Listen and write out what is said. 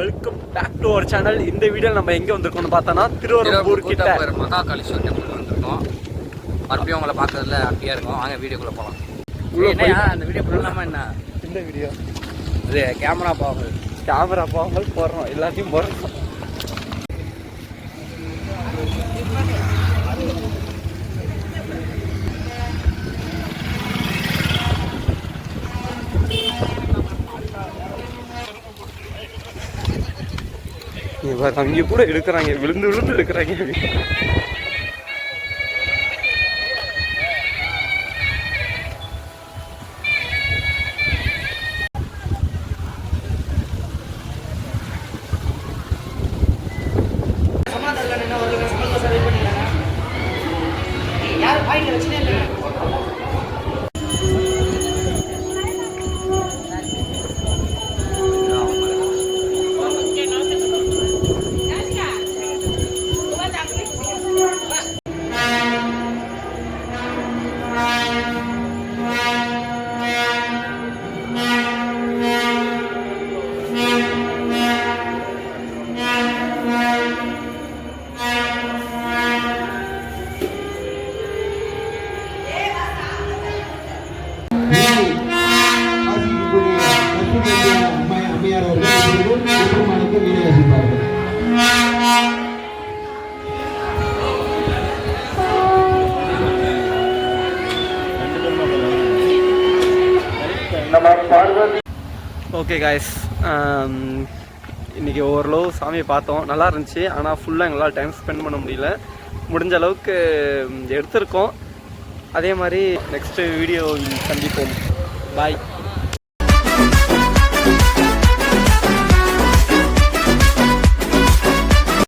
Welcome back to our channel. இந்த video நம்ம எங்கே வந்திருக்கோம்னு பார்த்தோன்னா திருவரம்பூர் கிட்ட மகாகாளீஸ்வரர் டெம்பிள் வந்திருக்கோம். மறுபடியும் உங்களை பார்க்கறதுல ஹாப்பியாக இருக்கும். வாங்க வீடியோக்குள்ளே போகலாம். அந்த வீடியோ போடலாமா என்ன? இந்த வீடியோ இது கேமரா பாவங்கள் போடுறோம், எல்லாத்தையும் போடுறோம். அங்கே கூட எடுக்கிறாங்க, விழுந்து எடுக்கிறாங்க. ஓகே காய்ஸ், இன்றைக்கி ஓரளவு சாமியை பார்த்தோம், நல்லா இருந்துச்சு. ஆனால் ஃபுல்லாக எங்களால் டைம் ஸ்பெண்ட் பண்ண முடியல. முடிஞ்ச அளவுக்கு எடுத்திருக்கோம். அதே மாதிரி நெக்ஸ்ட்டு வீடியோவில் சந்திப்போம். பாய்.